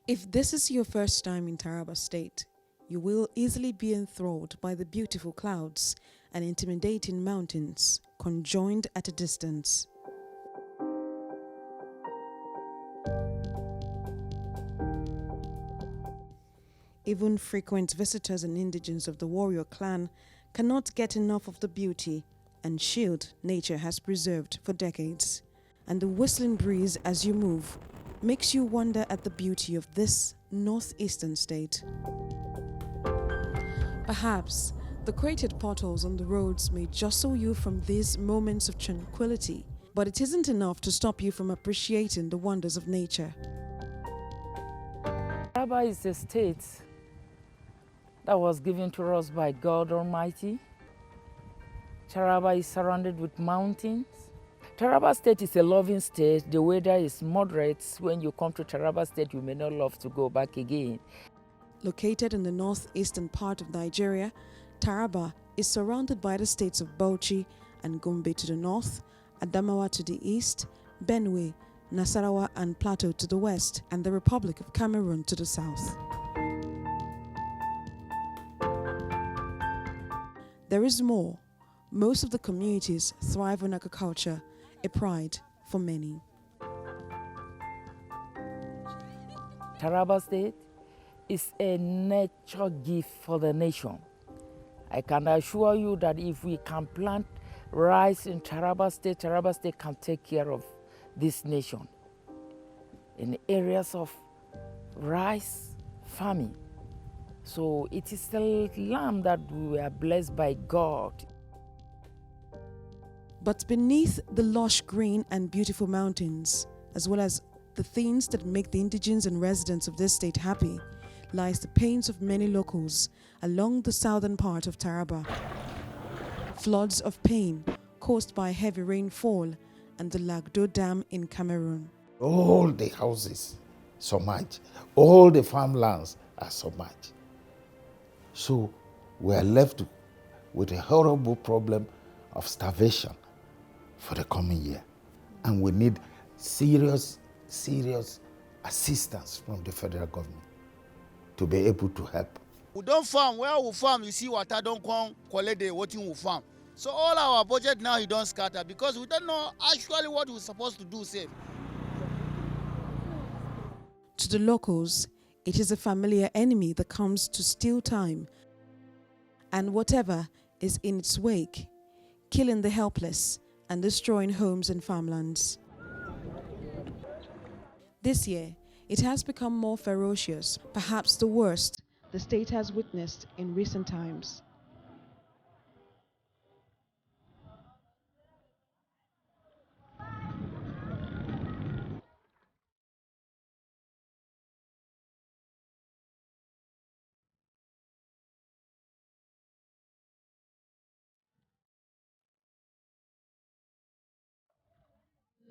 If this is your first time in Taraba State, you will easily be enthralled by the beautiful clouds and intimidating mountains conjoined at a distance. Even frequent visitors and indigents of the warrior clan cannot get enough of the beauty and shield nature has preserved for decades. And the whistling breeze as you move makes you wonder at the beauty of this northeastern state. Perhaps the created potholes on the roads may jostle you from these moments of tranquility, but it isn't enough to stop you from appreciating the wonders of nature. Taraba is a state that was given to us by God Almighty. Taraba is surrounded with mountains. Taraba State is a loving state. The weather is moderate. When you come to Taraba State, you may not love to go back again. Located in the northeastern part of Nigeria, Taraba is surrounded by the states of Bauchi and Gombe to the north, Adamawa to the east, Benue, Nasarawa and Plateau to the west, and the Republic of Cameroon to the south. There is more. Most of the communities thrive on agriculture, a pride for many. Taraba State is a nature gift for the nation. I can assure you that if we can plant rice in Taraba State can take care of this nation in areas of rice farming. So it is a land that we are blessed by God. But beneath the lush green and beautiful mountains, as well as the things that make the indigents and residents of this state happy, lies the pains of many locals along the southern part of Taraba. Floods of pain caused by heavy rainfall and the Lagdo Dam in Cameroon. All the houses submerged, all the farmlands are submerged. So we are left with a horrible problem of starvation for the coming year. And we need serious assistance from the federal government to be able to help. We don't farm. Where we farm, you see water don't come collect the what we farm. So all our budget now he don't scatter because we don't know actually what we're supposed to do safe. To the locals, it is a familiar enemy that comes to steal time and whatever is in its wake, killing the helpless and destroying homes and farmlands. This year, it has become more ferocious, perhaps the worst the state has witnessed in recent times.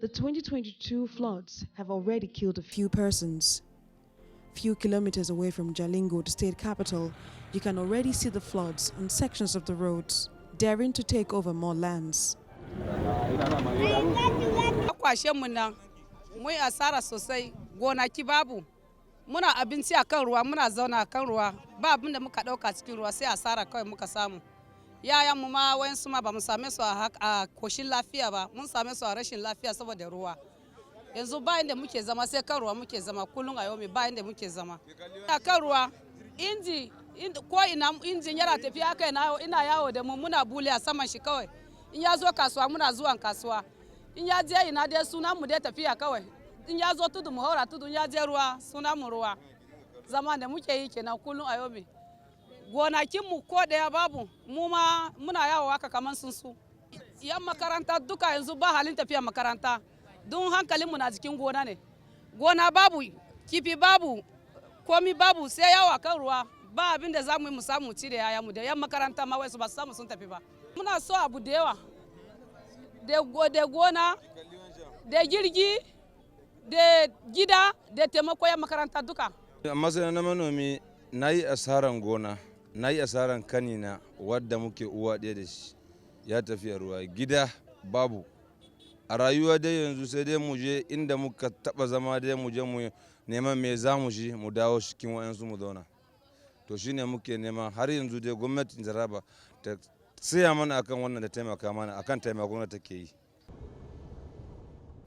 The 2022 floods have already killed a few persons. Few kilometers away from Jalingo, the state capital, you can already see the floods on sections of the roads, daring to take over more lands. Muna abinci akan ruwa, muna zauna akan ruwa, ba abin da muka dauka cikin ruwa sai asara kawai muka samu. Yayan mu ma wayansu ma ba mu same su a koshin lafiya ba, mun same su a rashin lafiya saboda ruwa. Yanzu ba inda muke zama sai kan ruwa muke zama, kullun a yau ba inda muke zama. Akan ruwa inji ko ina injin yana tafiya haka ina yawo da mu muna bule a saman shi kawai. In ya zo kasuwa muna zuwan kasuwa. In ya je ina dai sunan mu dai tafiya kawai. In ya zo tudu mu haura tudu, ya je ruwa sunan mu ruwa. Zaman da muke yi kenan kullun a yau. Gonakin mu ko daya babu, mu ma muna yawo haka kaman sunsu. Yan makaranta duka yanzu ba halin tafiya makaranta. Don hankalin mu na jikin gona ne. Gona babu, kifi babu, komi babu sai yawo kan ruwa. Ba abin da zamu yi mu samu ci da yaya mu da yan makaranta ma wai su ba su samu sun tafi ba. Muna so abu da yawa. Da gona, da jirgi, da gida, da taimako yan makaranta duka. A matsayin na manomi na yi asaran gona, na yi asaran kanina wadda muke uwa ɗaya da shi ya tafi a ruwa. Gida babu. A rayuwa dai yanzu sai dai mu je inda muka taba zama dai mu je neman me za mu ji mu dawo cikin wayansu mu zauna. To shine muke nema har yanzu dai gwamnatin Taraba ta tsaya mana akan wannan da taimaka mana akan taimakon da take yi.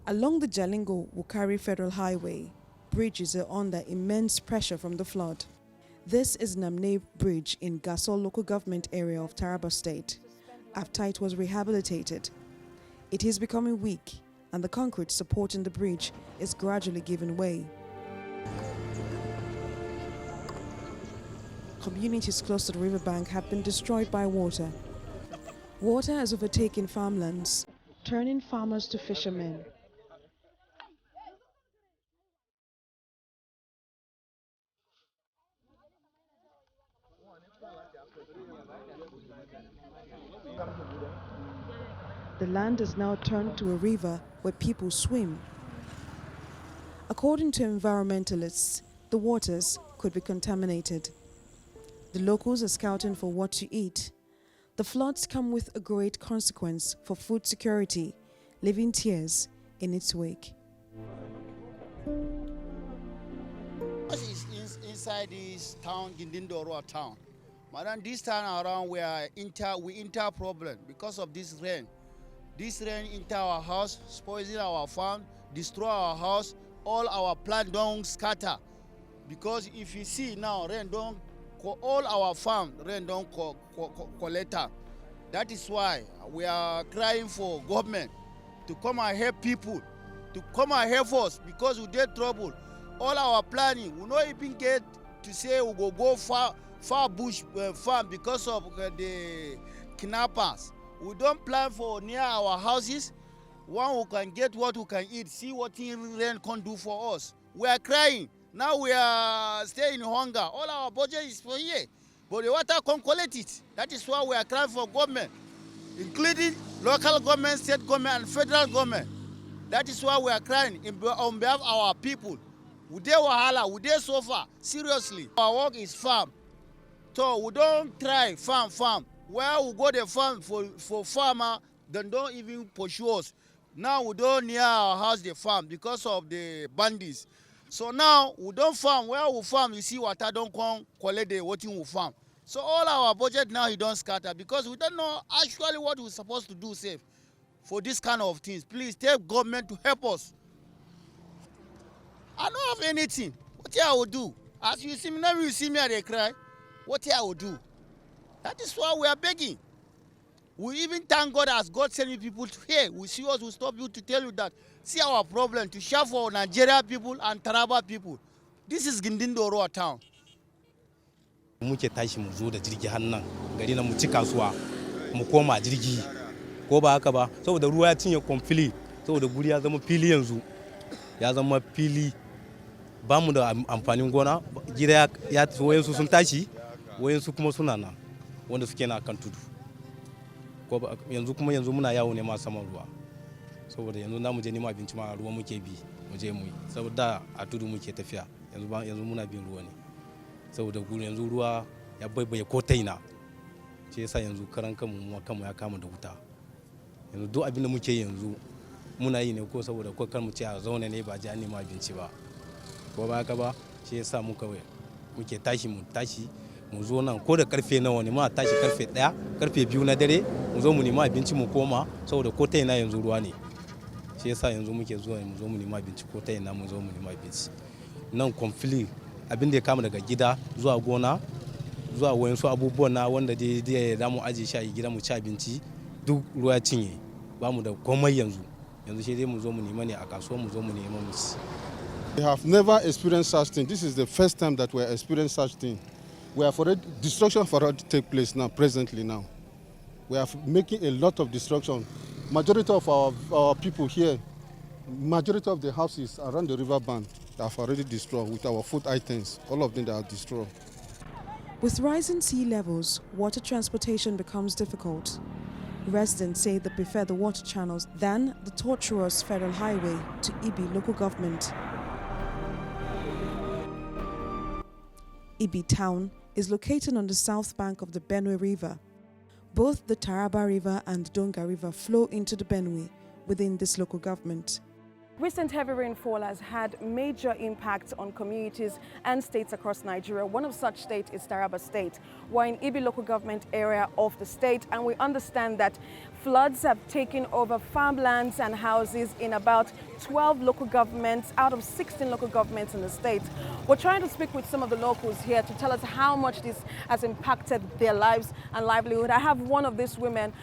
Along the Jalingo-Wukari Federal Highway, bridges are under immense pressure from the flood. This is Namne Bridge in Gasol local government area of Taraba State. After it was rehabilitated, it is becoming weak and the concrete supporting the bridge is gradually giving way. Communities close to the riverbank have been destroyed by water. Water has overtaken farmlands, turning farmers to fishermen. The land is now turned to a river where people swim. According to environmentalists, the waters could be contaminated. The locals are scouting for what to eat. The floods come with a great consequence for food security, leaving tears in its wake. Inside this town, Gindindoro town. Madam, this time around we enter problem because of this rain. This rain enter our house, spoiling our farm, destroy our house, all our plant don't scatter. Because if you see now, rain don't all our farm, rain don't collect. That is why we are crying for government to come and help people, to come and help us because we get trouble. All our planning, we not even get to say we go far bush farm because of the kidnappers. We don't plan for near our houses. One who can get what we can eat, see what rain can do for us. We are crying. Now we are staying in hunger. All our budget is for here, but the water can't collect it. That is why we are crying for government, including local government, state government, and federal government. That is why we are crying on behalf of our people. We dey wahala, we dey suffer, seriously. Our work is farm. So we don't try farm. Where we go the farm for farmer, they don't even pursue us. Now we don't near our house the farm because of the bandits. So now we don't farm. Where we farm, you see water don't come collect the what we farm. So all our budget now he don't scatter because we don't know actually what we're supposed to do safe for this kind of things. Please take government to help us. I don't have anything. What I will do? As you see me now, you see me and they cry. What I will do? That is why we are begging. We even thank God as God sending people to here. We see us, we stop you to tell you that. See our problem to share for Nigeria people and Taraba people. This is Gindindoro town. Muke tashi mu zo da jirgi hannan gari na mu ci kasuwa mu koma jirgi ko ba haka ba saboda ruwa ya cinye complete saboda guri ya zama fili yanzu ya zama fili ba mu da amfanin gona gida ya wayansu sun tashi wayansu kuma suna nan wanda suke na kan tudu ko yanzu muna yawo ne ma saman ruwa saboda yanzu na mu je neman abinci ma ruwa muke bi mu je mu yi saboda a tudu muke tafiya yanzu muna bin ruwa ne saboda guri yanzu ruwa ya baibaye ko taina shi yasa yanzu karan kanmu ya kama da wuta yanzu duk abin da muke yanzu muna yi ne ko saboda ko kar mu ce a zaune ne ba ji an nema abinci ba ko ba haka ba shi yasa muke tashi mu zo nan ko da karfe nawa ne ma tashi karfe 1 karfe 2 na dare mu zo mu nema abinci mu koma saboda ko ta ina yanzu ruwa ne shi yasa yanzu muke zuwa mu zo mu nema abinci ko ta ina mu zo mu nema abinci nan conflict abin da ya kama daga gida zuwa gona zuwa wayansu abubuwan na wanda dai da mu aje shi a gida mu ci abinci duk ruwa ya cinye ba mu da komai yanzu shi dai mu zo mu nema ne a kasuwa mu zo mu nema mu ci. We have never experienced such thing. This is the first time that we are experiencing such thing. We have already destruction for already take place now. Presently now, we are making a lot of destruction. Majority of our people here, majority of the houses around the river bank have already destroyed with our food items. All of them are destroyed. With rising sea levels, water transportation becomes difficult. Residents say they prefer the water channels than the tortuous federal highway to Ibi local government. Ibi town is located on the south bank of the Benue River. Both the Taraba River and Donga River flow into the Benue within this local government. Recent heavy rainfall has had major impacts on communities and states across Nigeria. One of such states is Taraba State. We're in Ibi local government area of the state, and we understand that floods have taken over farmlands and houses in about 12 local governments out of 16 local governments in the state. We're trying to speak with some of the locals here to tell us how much this has impacted their lives and livelihood. I have one of these women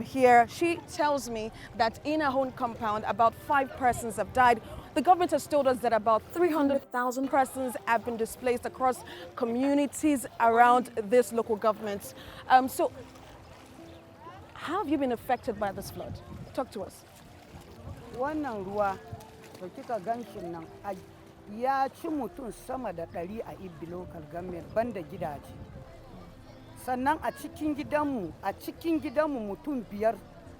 here. She tells me that in her own compound, about 5 persons have died. The government has told us that about 300,000 persons have been displaced across communities around this local governments. So how have you been affected by this flood? Talk to us. Wannan ruwa da kika ganshin nan ya ci mutum sama da 100 a Ibi local government banda gidaje. Sannan a cikin gidanmu mutum 5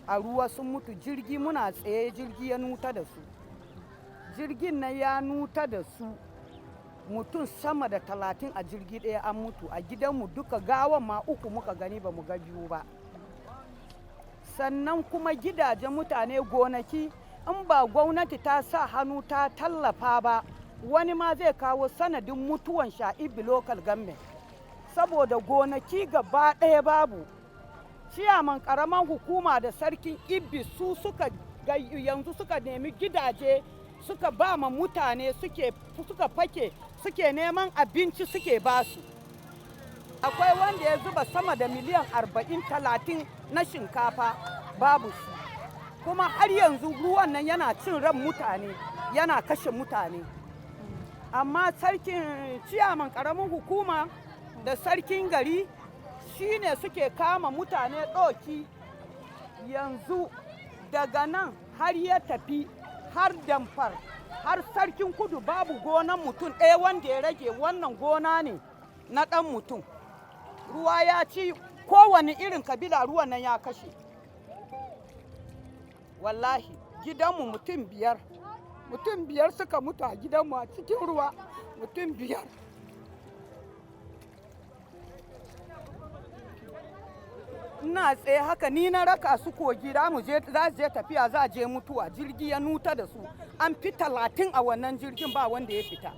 a ruwa sun mutu. Jirgi muna tsaye, jirgi ya nuta da su. Jirgin nan ya nuta da su. Mutum sama da 30 a jirgi ɗaya an mutu. A gidanmu duka gawan ma 3 muka gani ba mu ga 2 ba. Sannan kuma gidajen mutane, gonaki, in ba gwamnati ta sa hannu ta tallafa ba, wani ma zai kawo sanadin mutuwan sha Ibi local government. Saboda gonaki gaba ɗaya babu. Ciyaman ƙaraman hukuma da sarkin Ibi su yanzu suka nemi gidaje, suka ba ma mutane, suka fake, suke neman abinci suke basu. Akwai wanda ya zuba sama da miliyan 40-30 na shinkafa babu shi. Kuma har yanzu ruwan nan yana cin ran mutane, yana kashe mutane. Amma sarkin ciyaman ƙaramin hukuma da sarkin gari shine suke kama mutane ɗoki. Yanzu daga nan har ya tafi har Damfar, har sarkin kudu babu gonan mutum ɗaya wanda ya rage. Wannan gona ne na ɗan mutum. Ruwa ya ci kowane irin kabila, ruwan nan ya kashe. Wallahi gidanmu mutum 5 suka mutu a gidanmu a cikin ruwa, mutum 5. Ina tsaye haka ni na raka su kogi, za su je tafiya, za a je mutuwa. Jirgi ya nuta da su, an fi 30 a wannan jirgin ba wanda ya fita.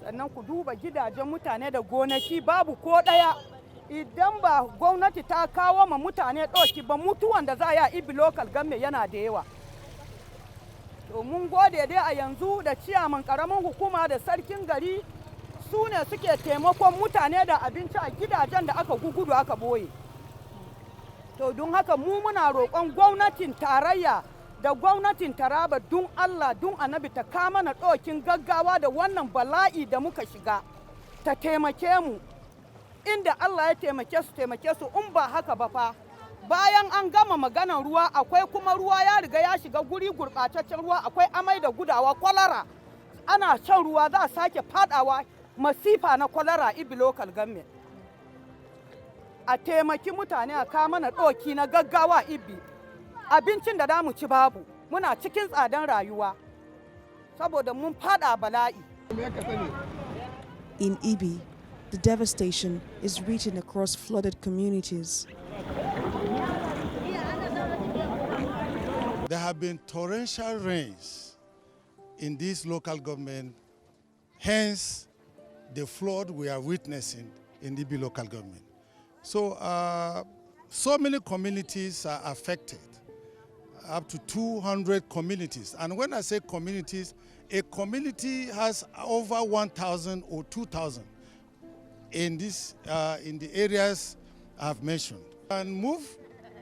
Sannan ku duba gidajen mutane da gonaki babu ko ɗaya. Idan ba gwamnati ta kawo ma mutane ɗauki ba, mutuwan da za a yi a Ibi local government yana da yawa. To mun gode dai a yanzu da ciyaman ƙaramin hukuma da sarkin gari su ne suke taimakon mutane da abinci a gidajen da aka gugudu aka boye. To don haka mu muna roƙon gwamnatin tarayya da gwamnatin Taraba don Allah don Annabi ta kama na ɗokin gaggawa da wannan bala'i da muka shiga, ta taimake mu. Inda Allah ya taimake su in ba haka ba fa, bayan an gama maganan ruwa akwai kuma ruwa ya riga ya shiga guri gurɓataccen ruwa, akwai amai da gudawa, kwalara. Ana shan ruwa za a sake fadawa masifa na kwalara Ibi local government. A taimaki mutane a kama na ɗoki na gaggawa Ibi. Abincin da damu ci babu, muna cikin tsadan rayuwa saboda mun fada bala'i. In Ibi, the devastation is reaching across flooded communities. There have been torrential rains in this local government, hence the flood we are witnessing in the Ibi local government. So, so many communities are affected, up to 200 communities. And when I say communities, a community has over 1,000 or 2,000 in the areas I've mentioned. And move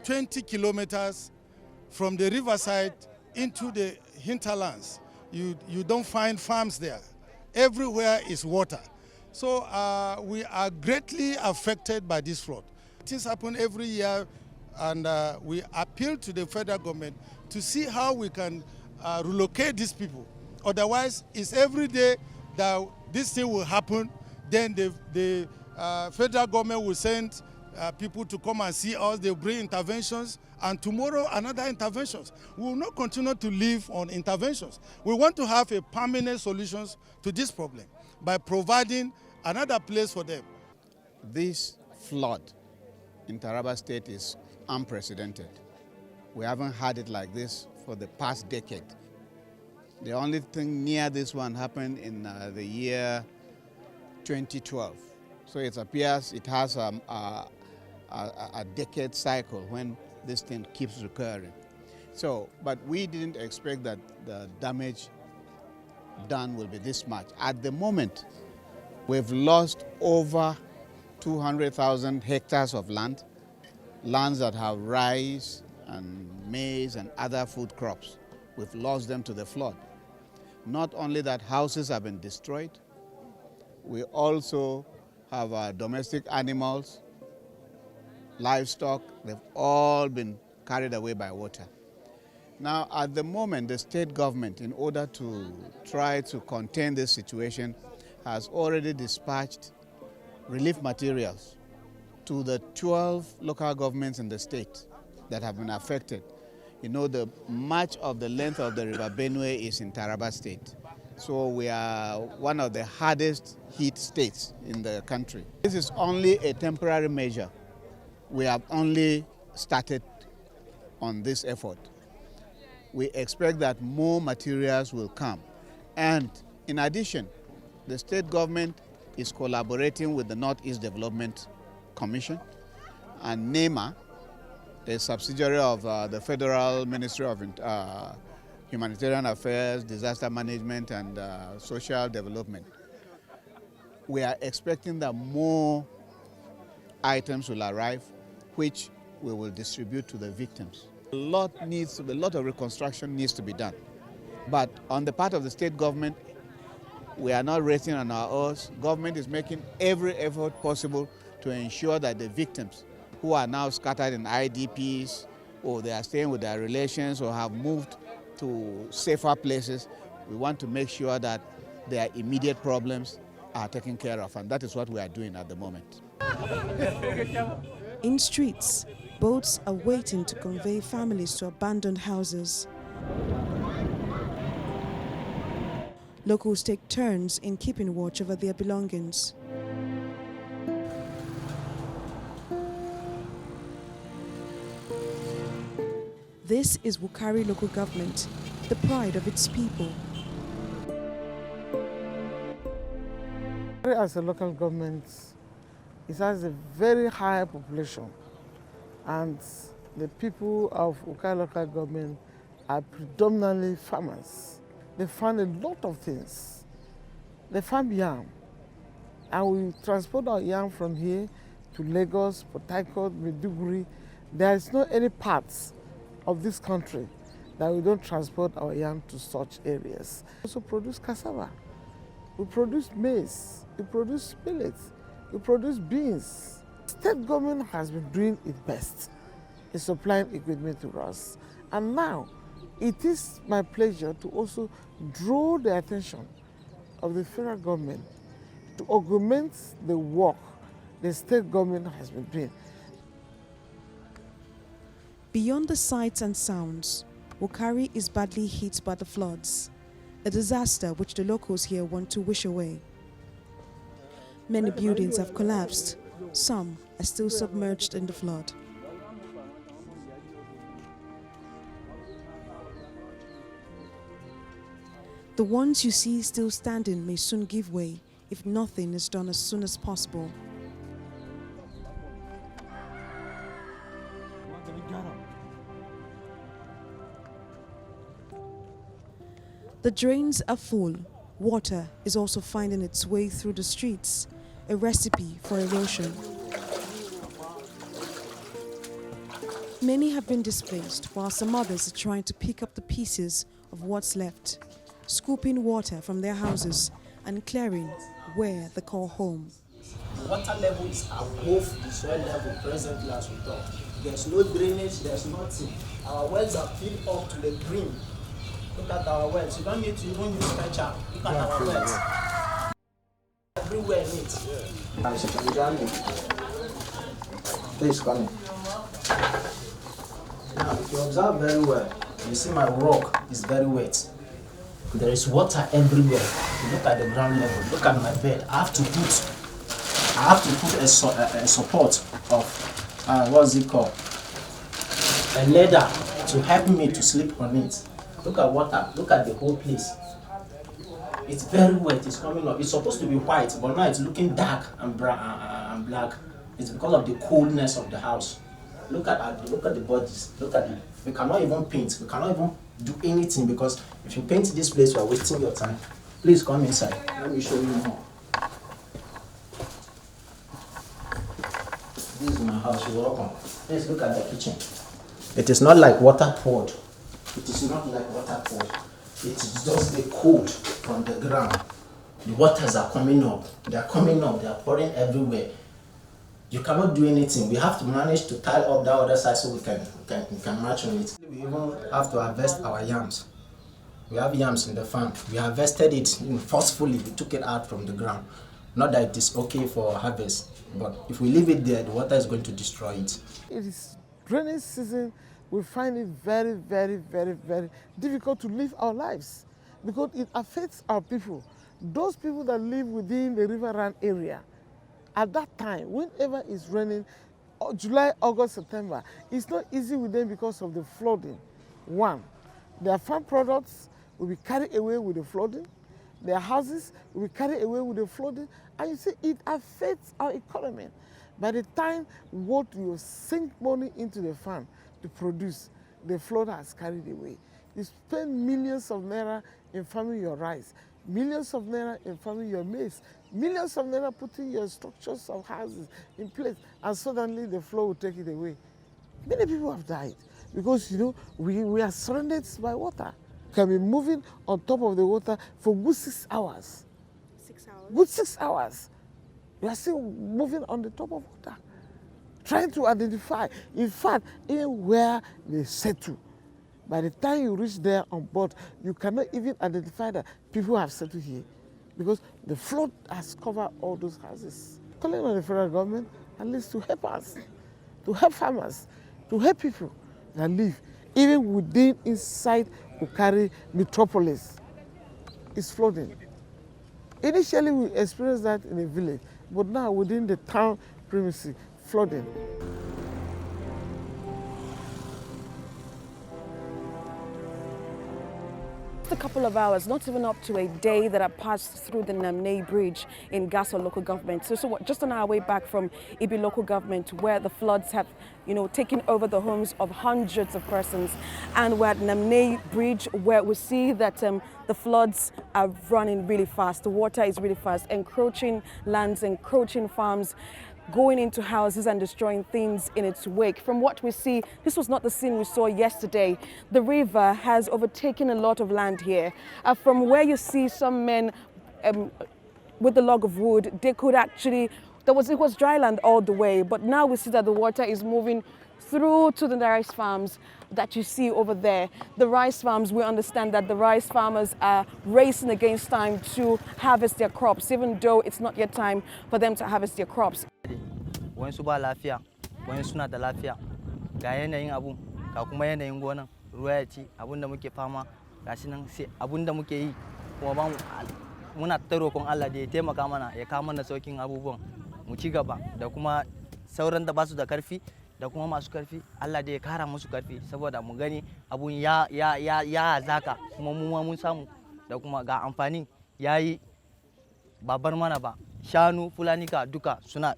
20 kilometers from the riverside into the hinterlands. You don't find farms there. Everywhere is water. So we are greatly affected by this flood. Things happen every year, and we appeal to the federal government to see how we can relocate these people. Otherwise, it's every day that this thing will happen. Then the federal government will send people to come and see us. They'll bring interventions, and tomorrow another interventions. We will not continue to live on interventions. We want to have a permanent solutions to this problem by providing another place for them. This flood in Taraba State is unprecedented. We haven't had it like this for the past decade. The only thing near this one happened in the year 2012. So it appears it has a decade cycle when this thing keeps recurring. So, but we didn't expect that the damage done will be this much. At the moment, we've lost over 200,000 hectares of lands that have rice and maize and other food crops. We've lost them to the flood. Not only that, houses have been destroyed, we also have domestic animals, livestock, they've all been carried away by water. Now, at the moment, the state government, in order to try to contain this situation, has already dispatched relief materials to the 12 local governments in the state that have been affected. You know, much of the length of the River Benue is in Taraba State. So we are one of the hardest hit states in the country. This is only a temporary measure. We have only started on this effort. We expect that more materials will come. And in addition, the state government is collaborating with the Northeast Development Commission and NEMA, a subsidiary of the Federal Ministry of Humanitarian Affairs, Disaster Management and Social Development. We are expecting that more items will arrive, which we will distribute to the victims. A lot of reconstruction needs to be done. But on the part of the state government, we are not resting on our oars. Government is making every effort possible to ensure that the victims who are now scattered in IDPs, or they are staying with their relations or have moved to safer places, we want to make sure that their immediate problems are taken care of, and that is what we are doing at the moment. In streets, boats are waiting to convey families to abandoned houses. Locals take turns in keeping watch over their belongings. This is Wukari local government, the pride of its people. As a local government, it has a very high population, and the people of Wukari local government are predominantly farmers. They farm a lot of things. They farm yam, and we transport our yam from here to Lagos, Port Harcourt, Maiduguri. There is not any parts of this country that we don't transport our yam to such areas. We also produce cassava, we produce maize, we produce millet, we produce beans. State government has been doing its best in supplying equipment to us. And now, it is my pleasure to also draw the attention of the federal government to augment the work the state government has been doing. Beyond the sights and sounds, Wukari is badly hit by the floods, a disaster which the locals here want to wish away. Many buildings have collapsed, some are still submerged in the flood. The ones you see still standing may soon give way if nothing is done as soon as possible. The drains are full. Water is also finding its way through the streets, a recipe for erosion. Many have been displaced, while some others are trying to pick up the pieces of what's left, scooping water from their houses and clearing where they call home. Water level is above the soil level presently as we talk. There's no drainage, there's nothing. Our wells are filled up to the brim. Look at our wells. You don't need to even use stretcher. Look at our wells. Everywhere neat. Please come in. Now, if you observe very well, you see my rock is very wet. There is water everywhere. You look at the ground level. Look at my bed. I have to put a support of what's it called? A ladder to help me to sleep on it. Look at water. Look at the whole place. It's very wet. It's coming up. It's supposed to be white, but now it's looking dark and brown and black. It's because of the coldness of the house. Look at the bodies. Look at it. We cannot even paint. We cannot even do anything because if you paint this place, you are wasting your time. Please come inside. Let me show you more. This is my house. You're welcome. Let's look at the kitchen. It is not like water poured. It is not like water poured. It is just the cold from the ground. The waters are coming up. They are coming up. They are pouring everywhere. You cannot do anything. We have to manage to tile up that other side so we can match on it. We even have to harvest our yams. We have yams in the farm. We harvested it forcefully. We took it out from the ground. Not that it is okay for harvest, but if we leave it there, the water is going to destroy it. It is rainy season. We find it very, very, very, very difficult to live our lives because it affects our people. Those people that live within the river run area, at that time, whenever it's raining, July, August, September, it's not easy with them because of the flooding. One, their farm products will be carried away with the flooding. Their houses will be carried away with the flooding. And you see, it affects our economy. By the time what you sink money into the farm to produce, the flood has carried away. You spend millions of naira in farming your rice, millions of naira in farming your maize, millions of naira putting your structures of houses in place, and suddenly the flood will take it away. Many people have died because, you know, we are surrounded by water. Can be moving on top of the water for good 6 hours. 6 hours? Good 6 hours. We are still moving on the top of water, trying to identify, in fact, even where they settle. By the time you reach there on board, you cannot even identify that people have settled here because the flood has covered all those houses. Calling on the federal government at least to help us, to help farmers, to help people that live even within inside Ukari metropolis. It's flooding. Initially, we experienced that in a village, but now within the town premises, flooding. Just a couple of hours, not even up to a day that I passed through the Namne Bridge in Gasso local government. So just on our way back from Ibi local government, where the floods have, you know, taken over the homes of hundreds of persons. And we're at Namne Bridge, where we see that the floods are running really fast. The water is really fast, encroaching lands, encroaching farms, going into houses and destroying things in its wake. From what we see, this was not the scene we saw yesterday. The river has overtaken a lot of land here. From where you see some men with the log of wood, they could actually, it was dry land all the way, but now we see that the water is moving through to the rice farms that you see over there. The rice farms, we understand that the rice farmers are racing against time to harvest their crops, even though it's not yet time for them to harvest their crops. Wayansu ba lafiya, wayansu suna da lafiya. Ga yanayin abun, ga kuma yanayin gonan, ruwa ya ci, abun da muke fama, gashi nan sai abun da muke yi, kuma ba muna ta roƙon Allah da ya taimaka mana, ya kawo mana saukin abubuwan, mu ci gaba da kuma sauran da basu da karfi da kuma masu karfi, Allah da ya kara musu karfi saboda mu gani abun ya zaka kuma mu ma mun samu da kuma ga amfanin yayi babar mana ba. Shanu fulanika duka suna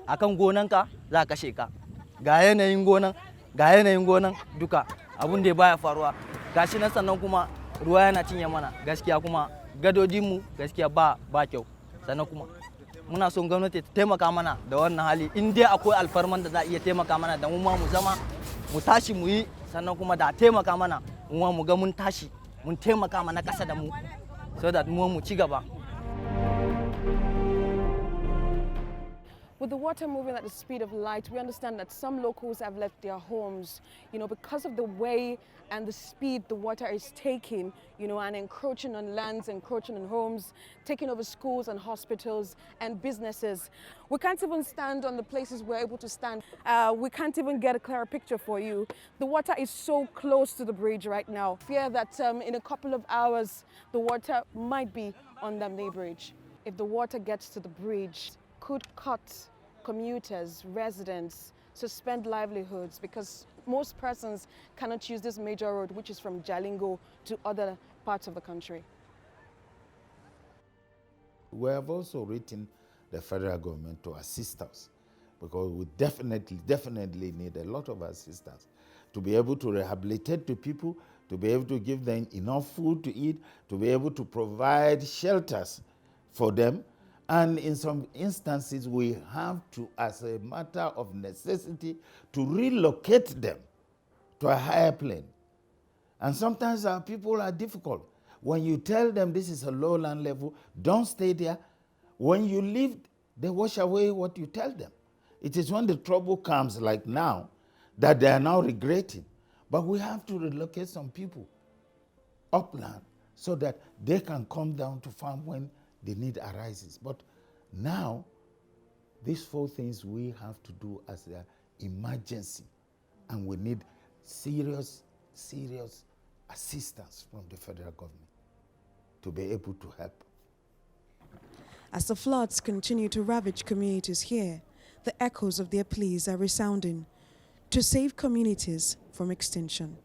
akan gonanka za ka kashe ka. Ga yanayin gonan duka abun da baya faruwa. Gashi nan sannan kuma ruwa yana cinye mana gaskiya kuma gadojinmu gaskiya ba kyau. Sannan kuma muna son gwamnati ta taimaka mana da wannan hali in dai akwai alfarman da za iya taimaka mana da mu ma mu zama mu tashi mu yi sannan kuma da taimaka mana mu ma mu ga mun tashi mun taimaka mana kasa da mu so that mu ci gaba. With the water moving at the speed of light, we understand that some locals have left their homes, you know, because of the way and the speed the water is taking, you know, and encroaching on lands, encroaching on homes, taking over schools and hospitals and businesses. We can't even stand on the places we're able to stand. We can't even get a clearer picture for you. The water is so close to the bridge right now. Fear that in a couple of hours, the water might be on Namne Bridge. If the water gets to the bridge, could cut commuters, residents, suspend livelihoods because most persons cannot use this major road, which is from Jalingo to other parts of the country? We have also written the federal government to assist us, because we definitely need a lot of assistance to be able to rehabilitate the people, to be able to give them enough food to eat, to be able to provide shelters for them. And in some instances, we have to, as a matter of necessity, to relocate them to a higher plane. And sometimes our people are difficult. When you tell them this is a lowland level, don't stay there. When you leave, they wash away what you tell them. It is when the trouble comes, like now, that they are now regretting. But we have to relocate some people upland so that they can come down to farm when the need arises. But now, these 4 things we have to do as an emergency, and we need serious assistance from the federal government to be able to help. As the floods continue to ravage communities here, the echoes of their pleas are resounding to save communities from extinction.